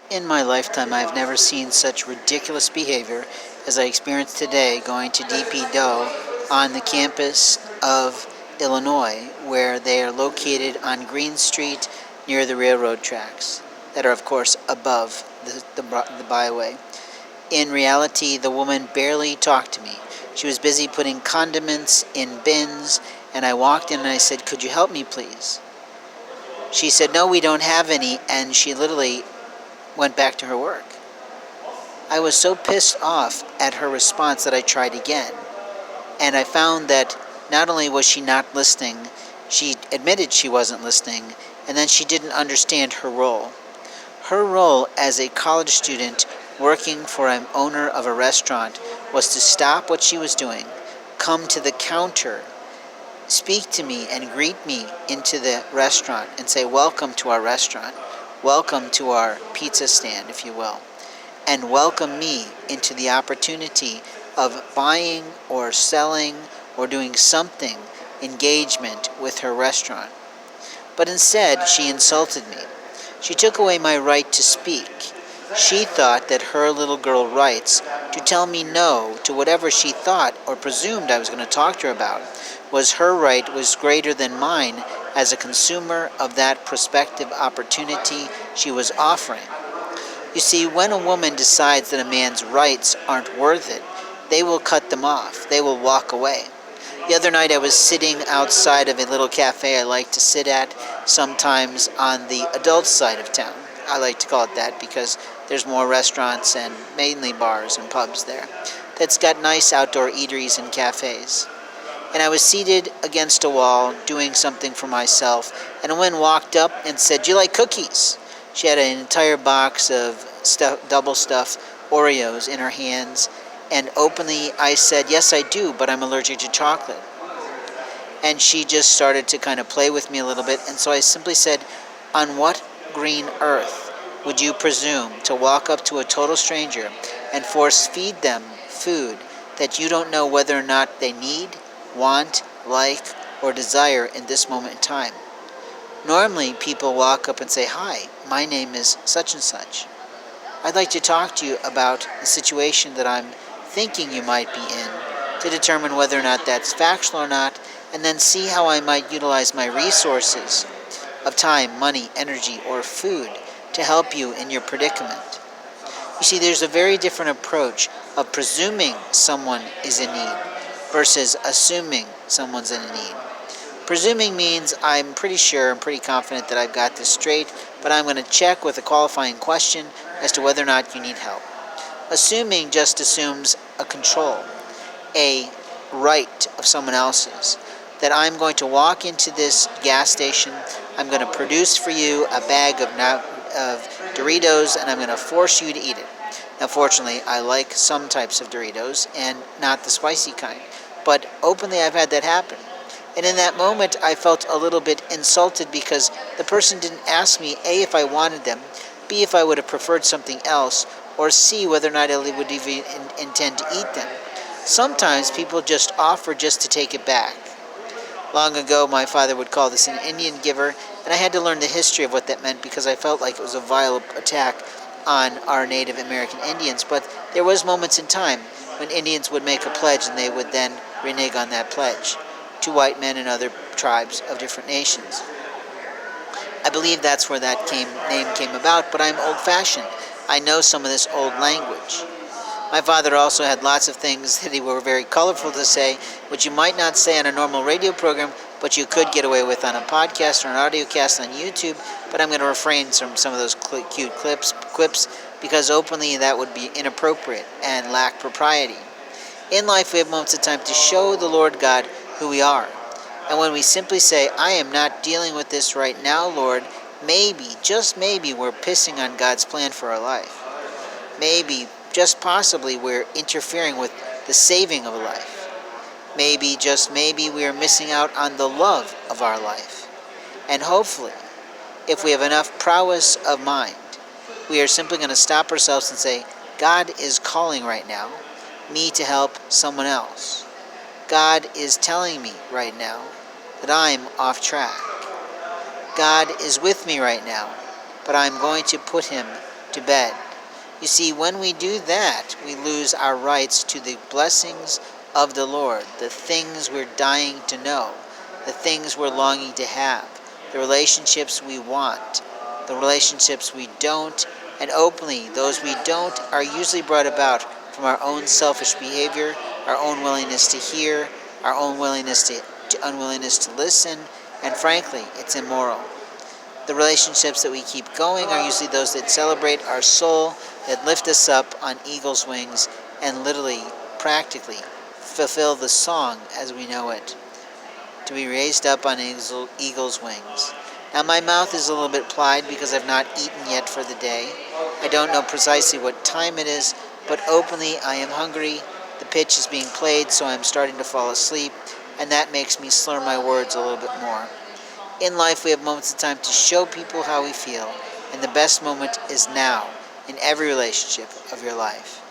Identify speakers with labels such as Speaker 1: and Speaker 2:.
Speaker 1: In my lifetime, I've never seen such ridiculous behavior as I experienced today going to DP Doe on the campus of Illinois, where they are located on Green Street near the railroad tracks that are, of course, above the byway. In reality, the woman barely talked to me. She was busy putting condiments in bins, and I walked in and I said, "Could you help me, please?" She said, "No, we don't have any," and she literally went back to her work. I was so pissed off at her response that I tried again. And I found that not only was she not listening, she admitted she wasn't listening, and then she didn't understand her role. Her role as a college student working for an owner of a restaurant was to stop what she was doing, come to the counter, speak to me and greet me into the restaurant and say, "Welcome to our restaurant. Welcome to our pizza stand," if you will, and welcome me into the opportunity of buying or selling or doing something engagement with her restaurant. But instead, she insulted me. She took away my right to speak. She thought that her little girl rights to tell me no to whatever she thought or presumed I was going to talk to her about was her right was greater than mine as a consumer of that prospective opportunity she was offering. You see, when a woman decides that a man's rights aren't worth it, they will cut them off. They will walk away. The other night I was sitting outside of a little cafe I like to sit at, sometimes on the adult side of town. I like to call it that because there's more restaurants and mainly bars and pubs there. That's got nice outdoor eateries and cafes. And I was seated against a wall doing something for myself, and a woman walked up and said, "Do you like cookies?" She had an entire box of double stuffed Oreos in her hands, and openly I said, "Yes, I do, but I'm allergic to chocolate." And she just started to kind of play with me a little bit, and so I simply said, "On what green earth would you presume to walk up to a total stranger and force feed them food that you don't know whether or not they need, want, like, or desire in this moment in time?" Normally, people walk up and say, "Hi, my name is such and such. I'd like to talk to you about the situation that I'm thinking you might be in to determine whether or not that's factual or not, and then see how I might utilize my resources of time, money, energy, or food to help you in your predicament." You see, there's a very different approach of presuming someone is in need versus assuming someone's in need. Presuming means I'm pretty sure, I'm pretty confident that I've got this straight, but I'm going to check with a qualifying question as to whether or not you need help. Assuming just assumes a control, a right of someone else's, that I'm going to walk into this gas station, I'm going to produce for you a bag of Doritos, and I'm going to force you to eat it. Now, fortunately, I like some types of Doritos and not the spicy kind, but openly I've had that happen. And in that moment, I felt a little bit insulted because the person didn't ask me, A, if I wanted them, B, if I would have preferred something else, or C, whether or not I would even intend to eat them. Sometimes people just offer just to take it back. Long ago, my father would call this an Indian giver, and I had to learn the history of what that meant because I felt like it was a vile attack on our Native American Indians. But there was moments in time when Indians would make a pledge and they would then renege on that pledge to white men and other tribes of different nations. I believe that's where that name came about, but I'm old-fashioned. I know some of this old language. My father also had lots of things that he were very colorful to say, which you might not say on a normal radio program, but you could get away with on a podcast or an audio cast on YouTube. But I'm going to refrain from some of those cute clips, because openly that would be inappropriate and lack propriety. In life, we have moments of time to show the Lord God who we are. And when we simply say, "I am not dealing with this right now, Lord," maybe, just maybe, we're pissing on God's plan for our life. Maybe, just possibly, we're interfering with the saving of a life. Maybe, just maybe, we are missing out on the love of our life. And hopefully, if we have enough prowess of mind, we are simply going to stop ourselves and say, God is calling right now me to help someone else. God is telling me right now that I'm off track. God is with me right now, but I'm going to put him to bed. You see, when we do that, we lose our rights to the blessings of the Lord, the things we're dying to know, the things we're longing to have, the relationships we want, the relationships we don't, and openly, those we don't are usually brought about from our own selfish behavior, our own willingness to hear, our own unwillingness to listen, and frankly, it's immoral. The relationships that we keep going are usually those that celebrate our soul, that lift us up on eagle's wings, and literally, practically, fulfill the song as we know it. To be raised up on eagle's wings. Now my mouth is a little bit plied because I've not eaten yet for the day. I don't know precisely what time it is, but openly I am hungry. The pitch is being played, so I'm starting to fall asleep, and that makes me slur my words a little bit more. In life, we have moments of time to show people how we feel, and the best moment is now in every relationship of your life.